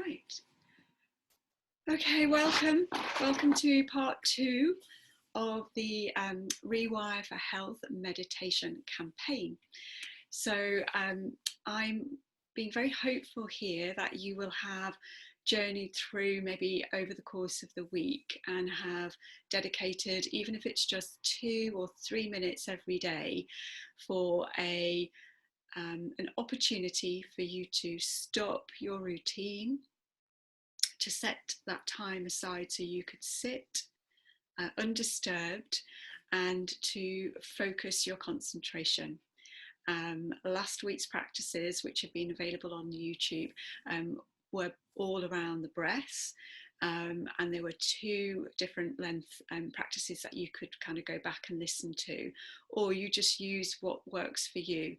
Right. Okay, welcome to part 2 of the Rewire for Health meditation campaign. So I'm being very hopeful here that you will have journeyed through maybe over the course of the week and have dedicated, even if it's just 2 or 3 minutes every day, for an opportunity for you to stop your routine, to set that time aside so you could sit undisturbed and to focus your concentration. Last week's practices, which have been available on YouTube, were all around the breath, and there were 2 different length practices that you could kind of go back and listen to, or you just use what works for you.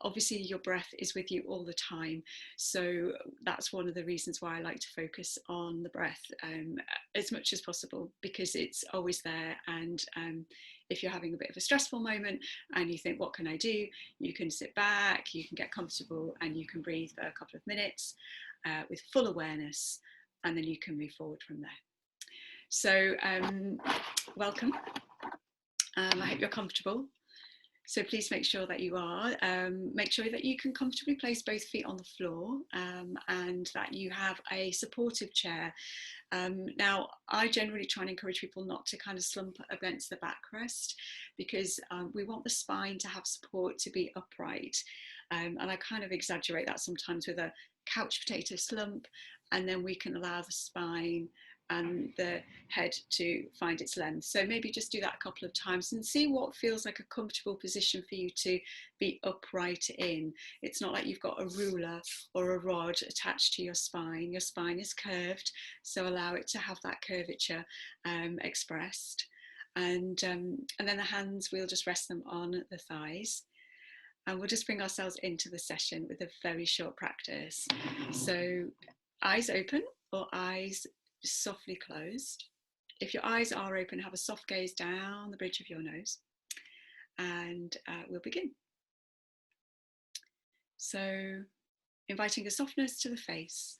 Obviously your breath is with you all the time, so that's one of the reasons why I like to focus on the breath as much as possible, because it's always there. And if you're having a bit of a stressful moment and you think, what can I do? You can sit back, you can get comfortable, and you can breathe for a couple of minutes with full awareness, and then you can move forward from there. So welcome. I hope you're comfortable. So please make sure that you are. Make sure that you can comfortably place both feet on the floor, and that you have a supportive chair. Now, I generally try and encourage people not to kind of slump against the backrest, because we want the spine to have support, to be upright. And I kind of exaggerate that sometimes with a couch potato slump, and then we can allow the spine and the head to find its length. So maybe just do that a couple of times and see what feels like a comfortable position for you to be upright in. It's not like you've got a ruler or a rod attached to your spine. Your spine is curved, so allow it to have that curvature expressed. And then the hands, we'll just rest them on the thighs. And we'll just bring ourselves into the session with a very short practice. So eyes open or eyes softly closed. If your eyes are open, have a soft gaze down the bridge of your nose, and we'll begin. So inviting a softness to the face,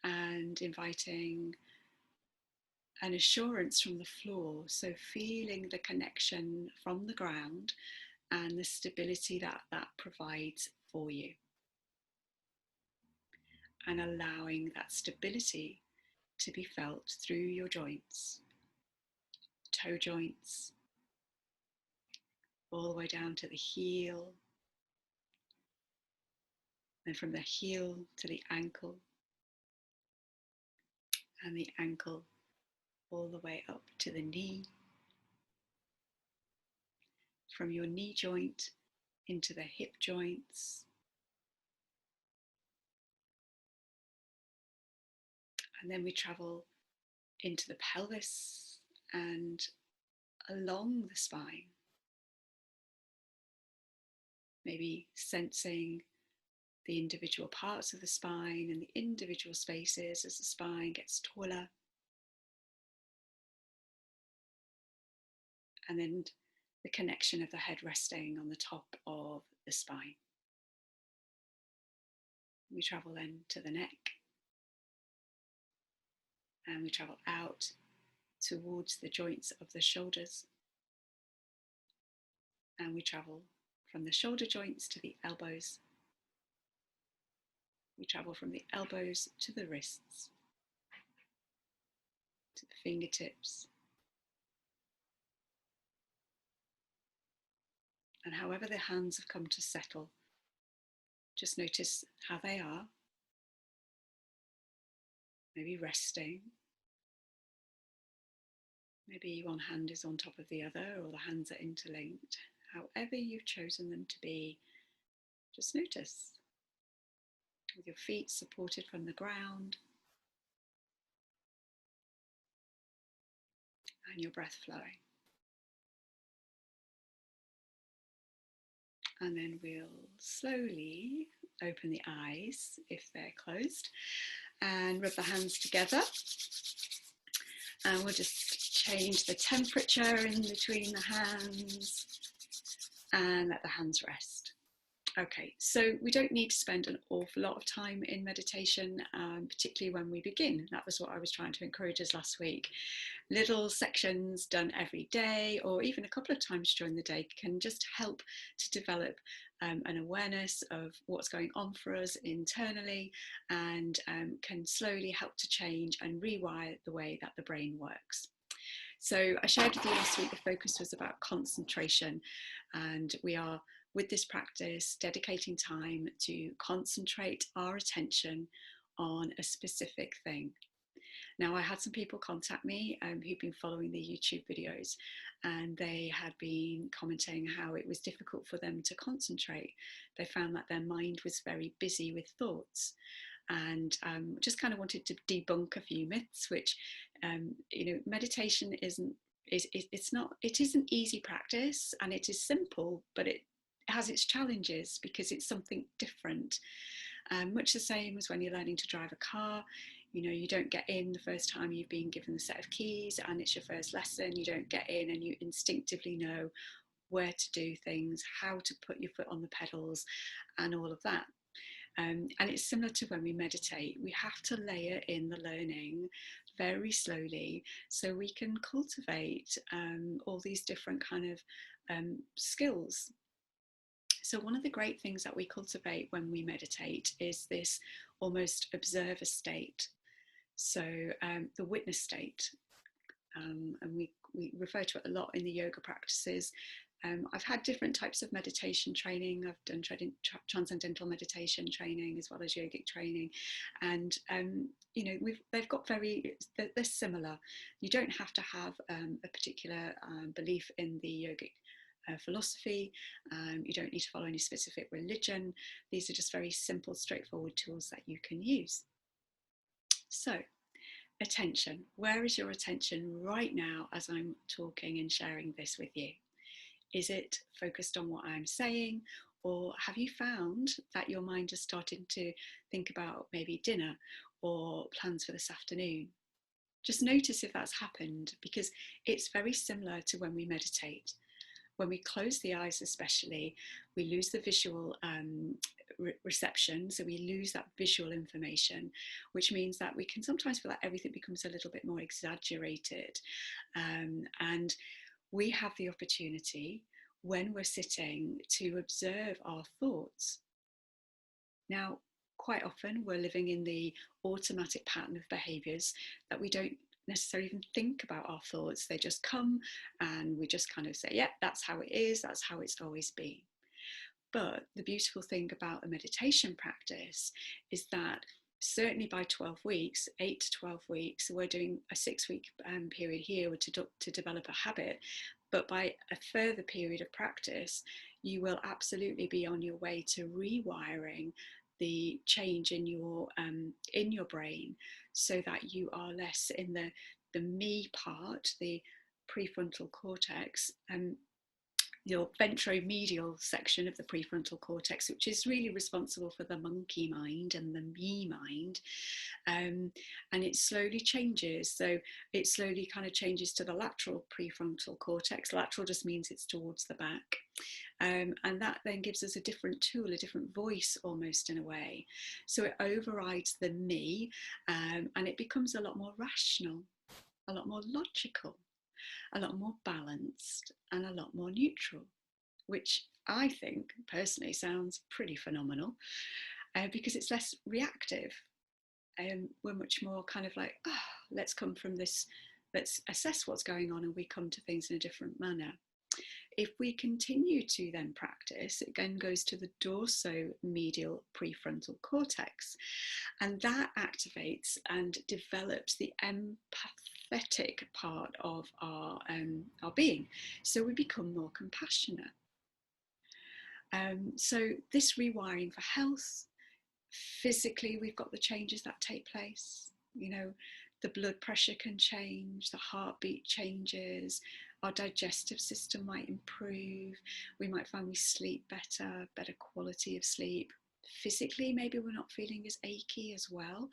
and inviting an assurance from the floor, so feeling the connection from the ground and the stability that that provides for you, and allowing that stability to be felt through your joints, toe joints, all the way down to the heel, then from the heel to the ankle, and the ankle all the way up to the knee, from your knee joint into the hip joints, and then we travel into the pelvis and along the spine, maybe sensing the individual parts of the spine and the individual spaces as the spine gets taller, and then the connection of the head resting on the top of the spine. We travel then to the neck, and we travel out towards the joints of the shoulders, and we travel from the shoulder joints to the elbows. We travel from the elbows to the wrists, to the fingertips, and however the hands have come to settle, just notice how they are. Maybe resting, maybe one hand is on top of the other, or the hands are interlinked. However you've chosen them to be, just notice, with your feet supported from the ground and your breath flowing. And then we'll slowly open the eyes if they're closed and rub the hands together. And we'll just change the temperature in between the hands and let the hands rest. Okay, so we don't need to spend an awful lot of time in meditation, particularly when we begin. That was what I was trying to encourage us last week. Little sections done every day or even a couple of times during the day can just help to develop an awareness of what's going on for us internally, and can slowly help to change and rewire the way that the brain works. So I shared with you last week the focus was about concentration, and we are, with this practice, dedicating time to concentrate our attention on a specific thing. Now, I had some people contact me who've been following the YouTube videos, and they had been commenting how it was difficult for them to concentrate. They found that their mind was very busy with thoughts, and just kind of wanted to debunk a few myths, which, meditation isn't, it is an easy practice and it is simple, but it has its challenges because it's something different. Much the same as when you're learning to drive a car. You don't get in the first time you've been given the set of keys and it's your first lesson. You don't get in and you instinctively know where to do things, how to put your foot on the pedals, and all of that. And it's similar to when we meditate. We have to layer in the learning very slowly so we can cultivate all these different kind of skills. So one of the great things that we cultivate when we meditate is this almost observer state. So the witness state, and we refer to it a lot in the yoga practices. I've had different types of meditation training. I've done transcendental meditation training as well as yogic training, and they've got they're similar. You don't have to have a particular belief in the yogic philosophy. You don't need to follow any specific religion. These are just very simple, straightforward tools that you can use. So, attention. Where is your attention right now as I'm talking and sharing this with you? Is it focused on what I'm saying, or have you found that your mind is starting to think about maybe dinner or plans for this afternoon? Just notice if that's happened, because it's very similar to when we meditate. When we close the eyes especially, we lose the visual reception, so we lose that visual information, which means that we can sometimes feel like everything becomes a little bit more exaggerated, and we have the opportunity when we're sitting to observe our thoughts. Now, quite often we're living in the automatic pattern of behaviours that we don't necessarily even think about our thoughts. They just come and we just kind of say, yeah, that's how it is, that's how it's always been. But the beautiful thing about a meditation practice is that certainly by 12 weeks, 8 to 12 weeks, we're doing a 6-week period here to develop a habit. But by a further period of practice, you will absolutely be on your way to rewiring the change in your brain, so that you are less in the me part, the prefrontal cortex, your ventromedial section of the prefrontal cortex, which is really responsible for the monkey mind and the me mind, and it slowly changes. So it slowly kind of changes to the lateral prefrontal cortex. Lateral just means it's towards the back, and that then gives us a different tool, a different voice almost in a way. So it overrides the me, and it becomes a lot more rational, a lot more logical, a lot more balanced, and a lot more neutral, which I think personally sounds pretty phenomenal, because it's less reactive. We're much more kind of like, let's come from this, let's assess what's going on, and we come to things in a different manner. If we continue to then practice, it again goes to the dorsomedial prefrontal cortex, and that activates and develops the empathetic part of our being. So we become more compassionate. So this rewiring for health, physically, we've got the changes that take place. The blood pressure can change, the heartbeat changes, our digestive system might improve, we might find we sleep better quality of sleep. Physically, maybe we're not feeling as achy as well,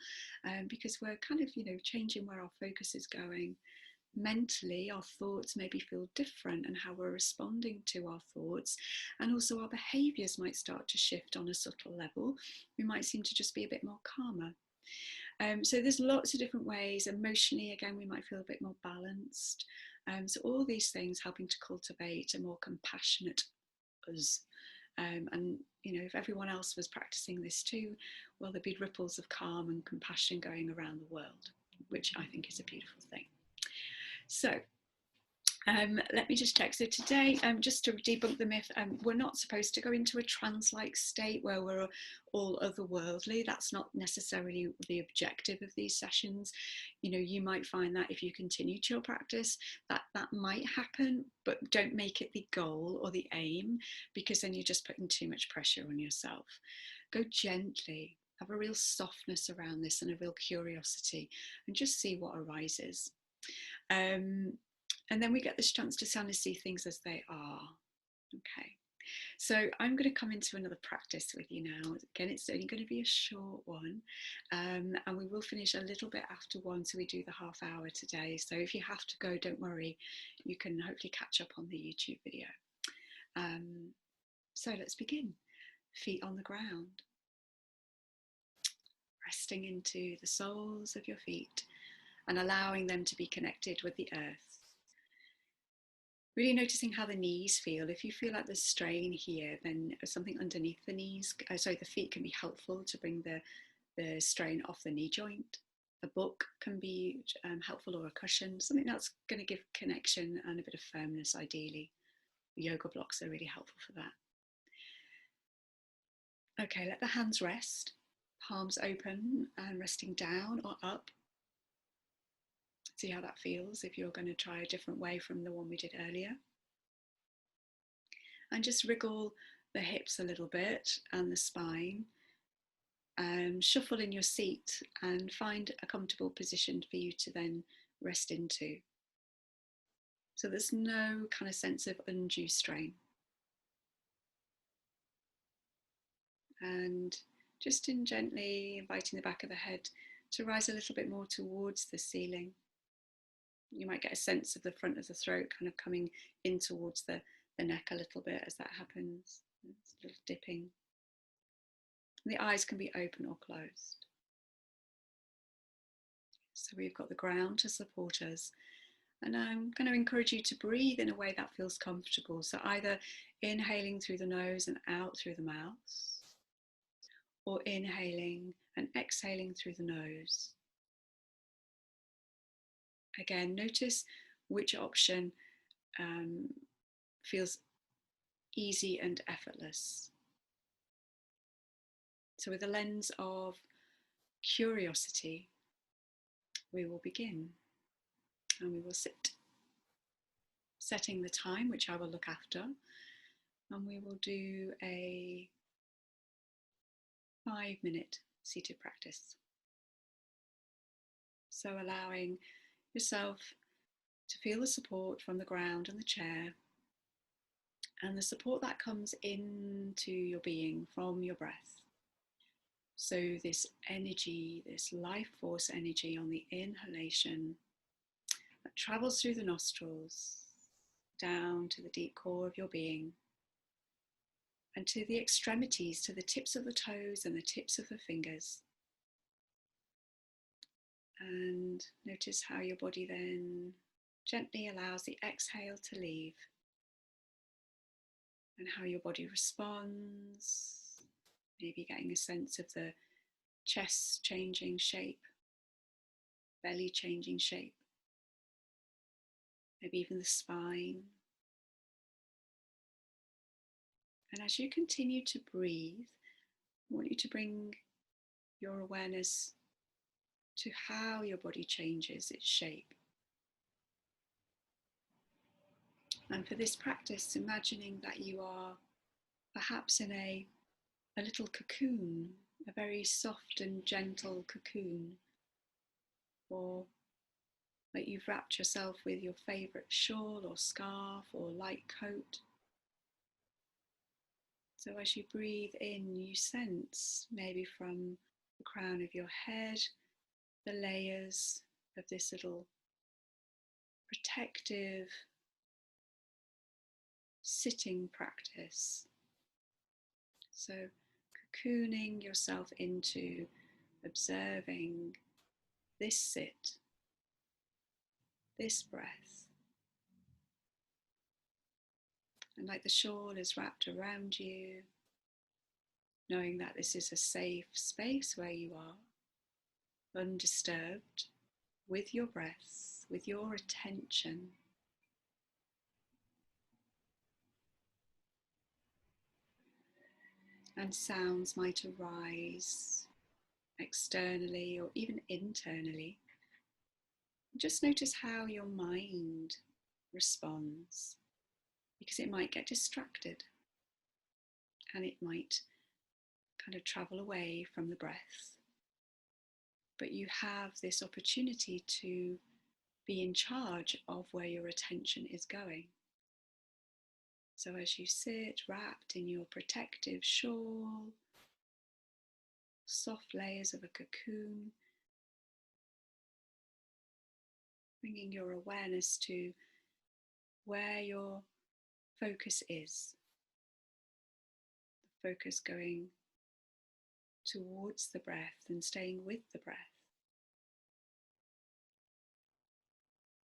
because we're kind of, changing where our focus is going. mentally our thoughts maybe feel different and how we're responding to our thoughts, and also our behaviours might start to shift on a subtle level. We might seem to just be a bit more calmer. So there's lots of different ways. Emotionally, again, we might feel a bit more balanced. So all these things helping to cultivate a more compassionate us. And you know, if everyone else was practicing this too, well, there'd be ripples of calm and compassion going around the world, which I think is a beautiful thing. So let me just check. So today, just to debunk the myth, we're not supposed to go into a trance-like state where we're all otherworldly. That's not necessarily the objective of these sessions. You know, you might find that if you continue to your practice, that might happen, but don't make it the goal or the aim, because then you're just putting too much pressure on yourself. Go gently, have a real softness around this and a real curiosity, and just see what arises. And then we get this chance to kind of see things as they are. Okay, so I'm going to come into another practice with you now. Again, it's only going to be a short one, and we will finish a little bit after 1, so we do the half hour today. So if you have to go, don't worry, you can hopefully catch up on the YouTube video. So let's begin. Feet on the ground, resting into the soles of your feet and allowing them to be connected with the earth. Really noticing how the knees feel. If you feel like there's strain here, then something underneath the knees, the feet can be helpful to bring the strain off the knee joint. A book can be helpful, or a cushion, something that's going to give connection and a bit of firmness ideally. Yoga blocks are really helpful for that. Okay, let the hands rest, palms open and resting down or up. See how that feels if you're going to try a different way from the one we did earlier. And just wriggle the hips a little bit and the spine. Shuffle in your seat and find a comfortable position for you to then rest into. So there's no kind of sense of undue strain. And just gently inviting the back of the head to rise a little bit more towards the ceiling. You might get a sense of the front of the throat kind of coming in towards the neck a little bit as that happens. It's a little dipping. And the eyes can be open or closed. So we've got the ground to support us. And I'm going to encourage you to breathe in a way that feels comfortable. So either inhaling through the nose and out through the mouth, or inhaling and exhaling through the nose. Again, notice which option feels easy and effortless. So with a lens of curiosity, we will begin and we will sit, setting the time, which I will look after, and we will do a 5-minute seated practice. So allowing yourself to feel the support from the ground and the chair, and the support that comes into your being from your breath. So this energy, this life force energy on the inhalation that travels through the nostrils, down to the deep core of your being, and to the extremities, to the tips of the toes and the tips of the fingers. And notice how your body then gently allows the exhale to leave, and how your body responds, maybe getting a sense of the chest changing shape, belly changing shape, maybe even the spine. And as you continue to breathe, I want you to bring your awareness to how your body changes its shape. And for this practice, imagining that you are perhaps in a little cocoon, a very soft and gentle cocoon, or that you've wrapped yourself with your favourite shawl or scarf or light coat. So as you breathe in, you sense maybe from the crown of your head, the layers of this little protective sitting practice. So cocooning yourself into observing this sit, this breath. And like the shawl is wrapped around you, knowing that this is a safe space where you are, undisturbed, with your breath, with your attention. And sounds might arise externally or even internally. Just notice how your mind responds, because it might get distracted and it might kind of travel away from the breath. But you have this opportunity to be in charge of where your attention is going. So as you sit wrapped in your protective shawl, soft layers of a cocoon, bringing your awareness to where your focus is. The focus going towards the breath and staying with the breath.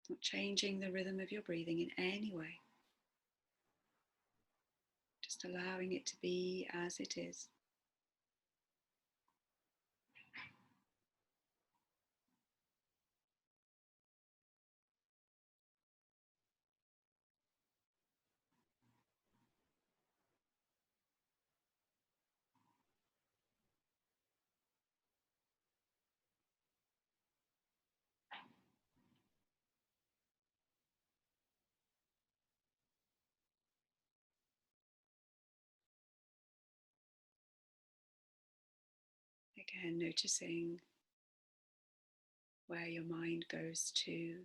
Not changing the rhythm of your breathing in any way. Just allowing it to be as it is. Again, noticing where your mind goes to.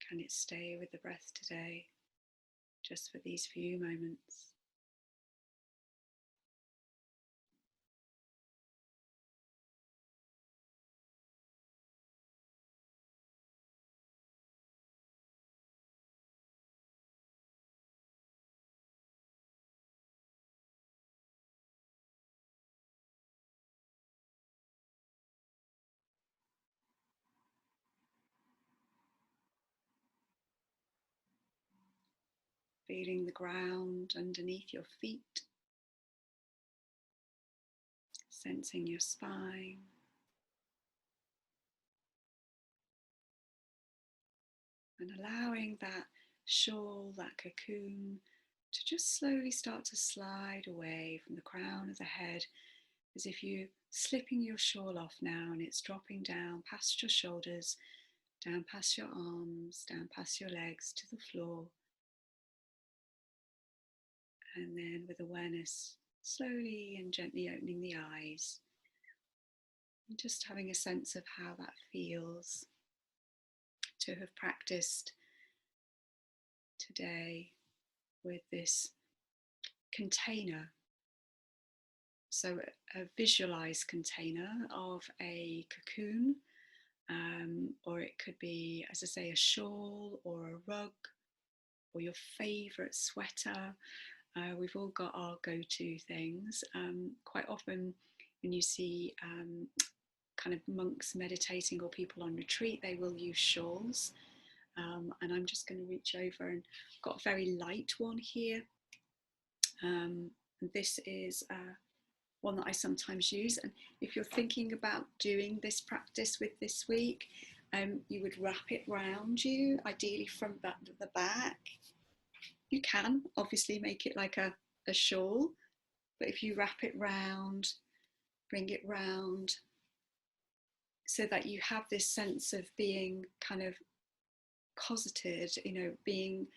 Can it stay with the breath today, just for these few moments? Feeling the ground underneath your feet, sensing your spine, and allowing that shawl, that cocoon, to just slowly start to slide away from the crown of the head, as if you're slipping your shawl off now and it's dropping down past your shoulders, down past your arms, down past your legs to the floor. And then with awareness, slowly and gently opening the eyes and just having a sense of how that feels to have practiced today with this container. So a visualized container of a cocoon, or it could be, as I say, a shawl or a rug or your favorite sweater. We've all got our go-to things. Quite often when you see kind of monks meditating or people on retreat, they will use shawls. And I'm just going to reach over and I've got a very light one here. And this is one that I sometimes use. And if you're thinking about doing this practice with this week, you would wrap it round you, ideally from the back. You can obviously make it like a shawl, but if you wrap it round, bring it round, so that you have this sense of being kind of cosseted, being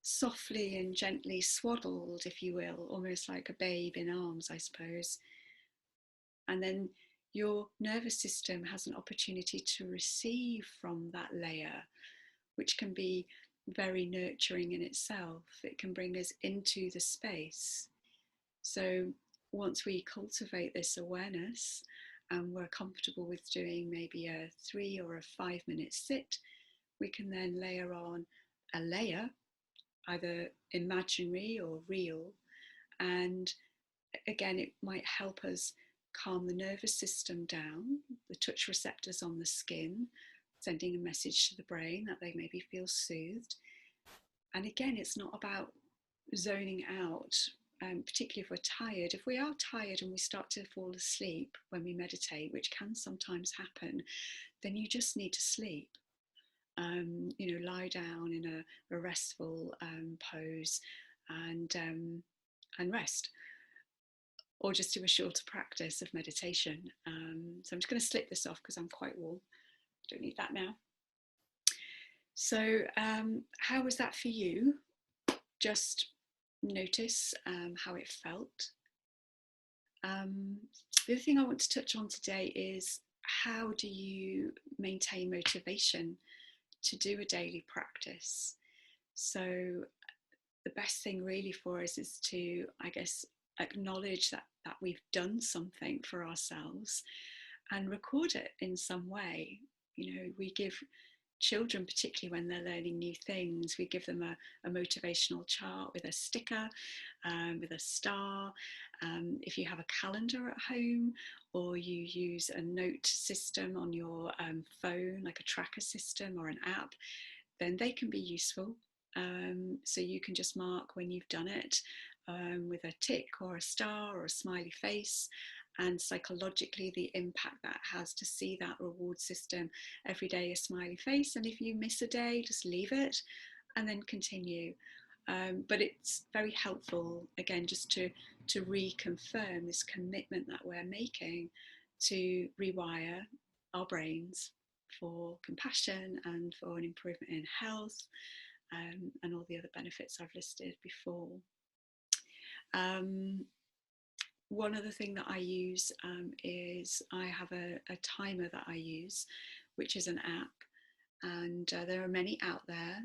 softly and gently swaddled, if you will, almost like a babe in arms, I suppose. And then your nervous system has an opportunity to receive from that layer, which can be very nurturing in itself. It can bring us into the space. So once we cultivate this awareness and we're comfortable with doing maybe a 3 or a 5 minute sit, we can then layer on a layer, either imaginary or real. And again, it might help us calm the nervous system down, the touch receptors on the skin, sending a message to the brain that they maybe feel soothed. And again, it's not about zoning out, particularly if we're tired. If we are tired and we start to fall asleep when we meditate, which can sometimes happen, then you just need to sleep. Lie down in a restful pose and rest, or just do a shorter practice of meditation. So I'm just going to slip this off because I'm quite warm. Don't need that now. So how was that for you? Just notice how it felt. The other thing I want to touch on today is, how do you maintain motivation to do a daily practice? So the best thing really for us is to, I guess, acknowledge that we've done something for ourselves and record it in some way. We give children, particularly when they're learning new things, we give them a motivational chart with a sticker, with a star. If you have a calendar at home, or you use a note system on your phone, like a tracker system or an app, then they can be useful. So you can just mark when you've done it with a tick or a star or a smiley face, and psychologically the impact that has to see that reward system every day, a smiley face. And if you miss a day, just leave it and then continue. But it's very helpful, again, just to reconfirm this commitment that we're making to rewire our brains for compassion and for an improvement in health, and all the other benefits I've listed before. One other thing that I use is I have a timer that I use, which is an app, and there are many out there.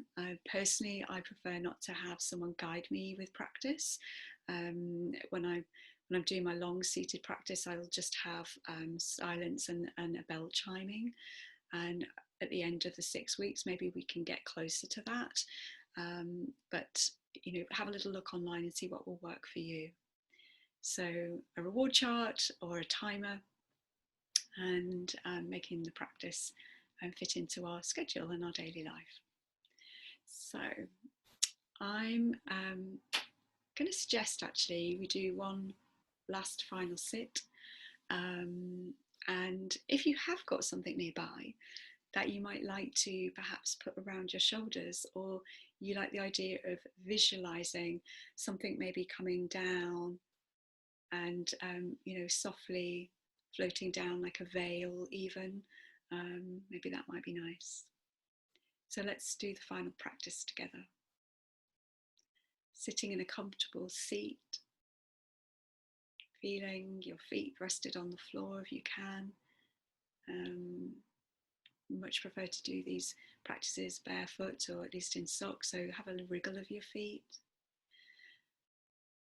Personally, I prefer not to have someone guide me with practice. When I'm doing my long seated practice, I'll just have silence and a bell chiming. And at the end of the 6 weeks, maybe we can get closer to that. But have a little look online and see what will work for you. So a reward chart or a timer, and making the practice fit into our schedule and our daily life. So I'm going to suggest actually we do one last final sit, and if you have got something nearby that you might like to perhaps put around your shoulders, or you like the idea of visualizing something maybe coming down and softly floating down like a veil even, maybe that might be nice. So let's do the final practice together. Sitting in a comfortable seat, feeling your feet rested on the floor if you can. Much prefer to do these practices barefoot, or at least in socks, so have a wriggle of your feet.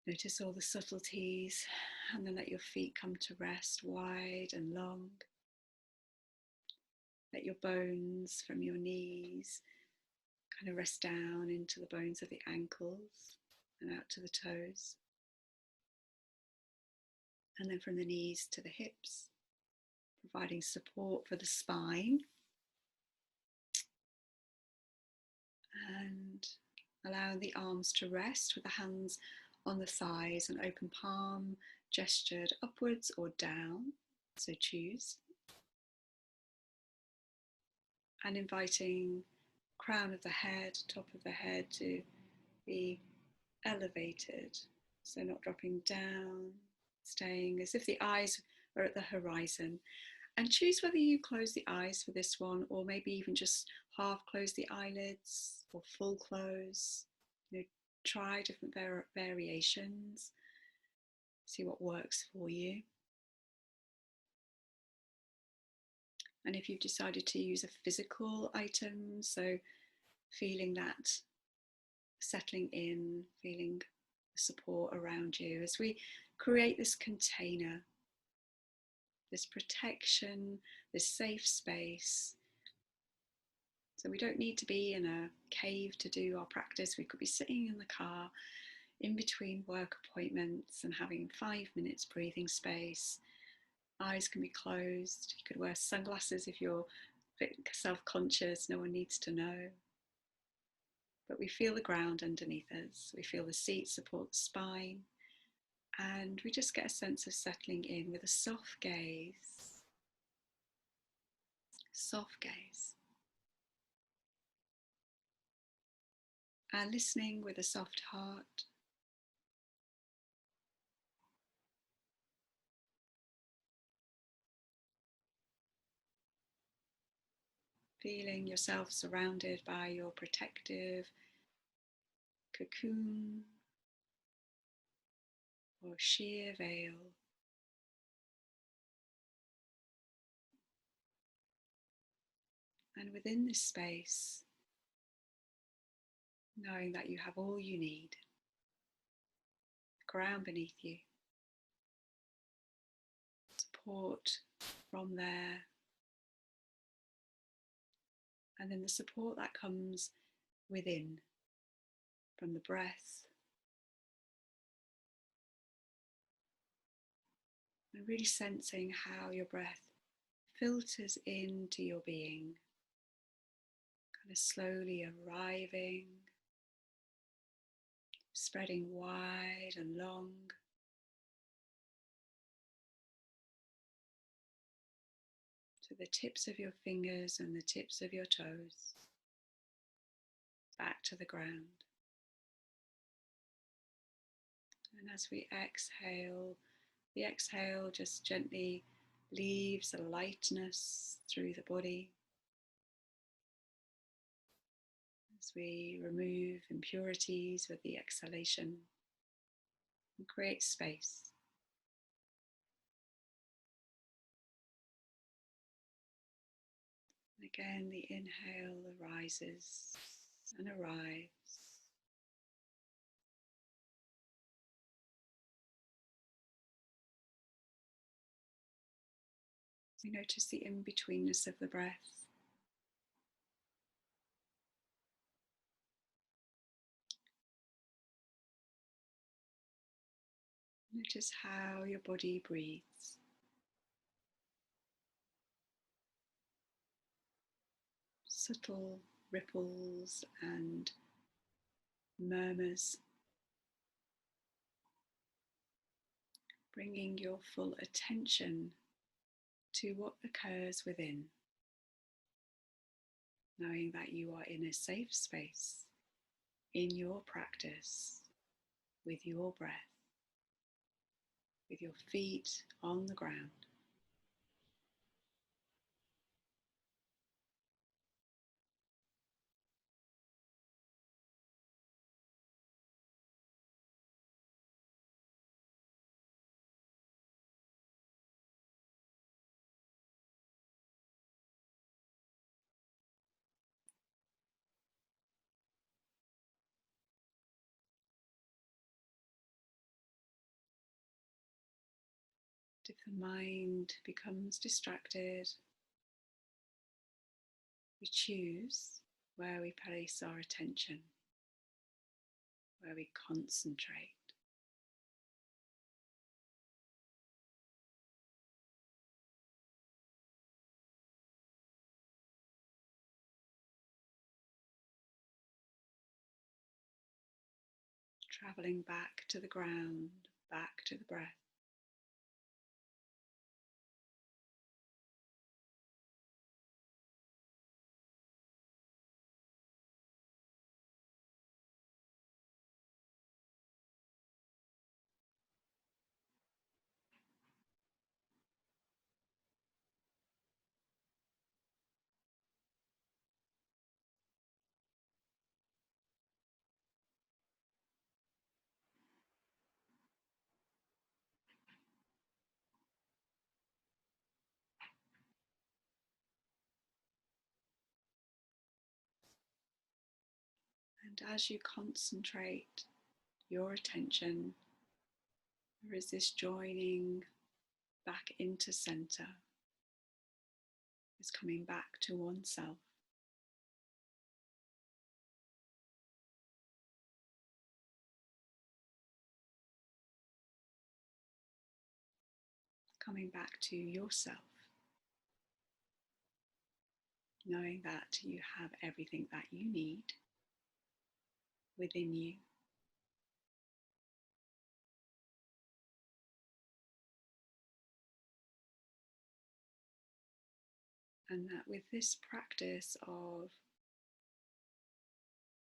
Notice all the subtleties, and then let your feet come to rest wide and long. Let your bones from your knees kind of rest down into the bones of the ankles and out to the toes. And then from the knees to the hips, providing support for the spine. And allowing the arms to rest with the hands on the thighs and open palm gestured upwards or down, so choose. And inviting crown of the head, top of the head to be elevated, so not dropping down, staying as if the eyes are at the horizon. And choose whether you close the eyes for this one, or maybe even just half close the eyelids or full close. Try different variations. See what works for you. And if you've decided to use a physical item, so feeling that settling in, feeling the support around you as we create this container, this protection, this safe space So we don't need to be in a cave to do our practice. We could be sitting in the car in between work appointments and having 5 minutes breathing space. Eyes can be closed. You could wear sunglasses if you're a bit self-conscious. No one needs to know. But we feel the ground underneath us. We feel the seat support the spine. And we just get a sense of settling in with a soft gaze. Soft gaze. And listening with a soft heart. Feeling yourself surrounded by your protective cocoon or sheer veil. And within this space, knowing that you have all you need, the ground beneath you, support from there, and then the support that comes within from the breath, and really sensing how your breath filters into your being, kind of slowly arriving, spreading wide and long, to the tips of your fingers and the tips of your toes, back to the ground. And as we exhale, the exhale just gently leaves a lightness through the body as we remove impurities with the exhalation and create space. And again, the inhale arises and arrives. We notice the in-betweenness of the breath. Notice how your body breathes. Subtle ripples and murmurs, bringing your full attention to what occurs within, knowing that you are in a safe space in your practice with your breath, with your feet on the ground. If the mind becomes distracted, we choose where we place our attention, where we concentrate. Traveling back to the ground, back to the breath. And as you concentrate your attention, there is this joining back into center. It's coming back to oneself. coming back to yourself, knowing that you have everything that you need within you. And that with this practice of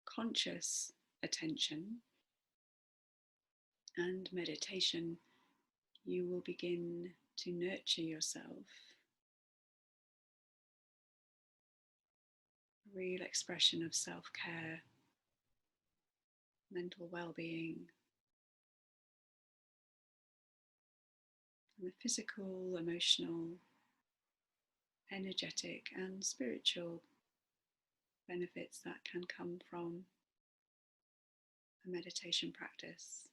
conscious attention and meditation, you will begin to nurture yourself. A real expression of self-care, mental well-being, and the physical, emotional, energetic and spiritual benefits that can come from a meditation practice.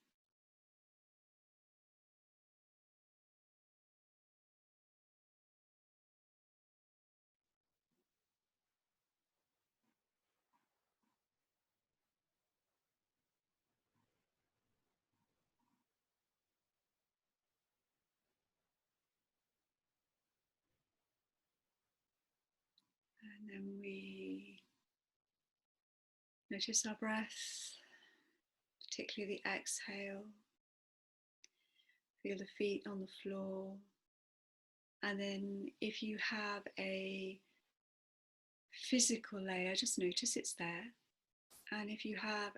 And then we notice our breath, particularly the exhale. Feel the feet on the floor. And then if you have a physical layer, just notice it's there. And if you have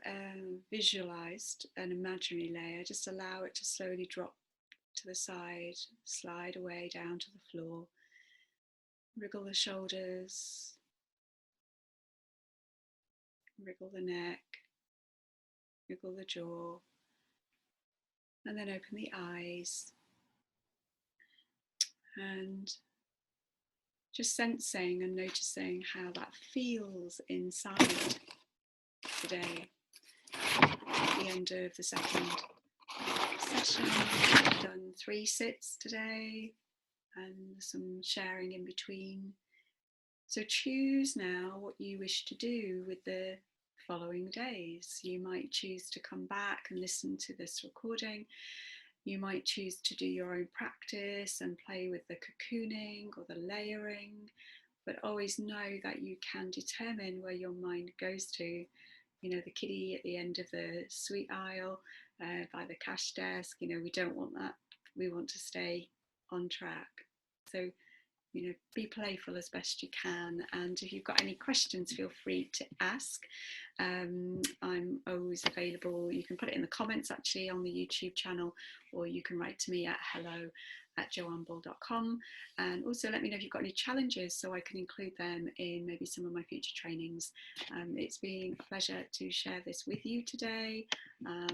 visualized an imaginary layer, just allow it to slowly drop to the side, slide away down to the floor. Wriggle the shoulders, wriggle the neck, wriggle the jaw, and then open the eyes. And just sensing and noticing how that feels inside today. At the end of the second session, I've done 3 sits today and some sharing in between. So choose now what you wish to do with the following days. You might choose to come back and listen to this recording. You might choose to do your own practice and play with the cocooning or the layering, but always know that you can determine where your mind goes to. You know, the kiddie at the end of the sweet aisle by the cash desk, you know, we don't want that. We want to stay on track. So, you know, be playful as best you can. And if you've got any questions, feel free to ask. I'm always available. You can put it in the comments actually on the YouTube channel, or you can write to me at hello@joannebull.com. And also let me know if you've got any challenges so I can include them in maybe some of my future trainings. It's been a pleasure to share this with you today. I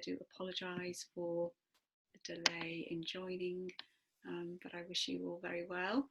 do apologise for the delay in joining, but I wish you all very well.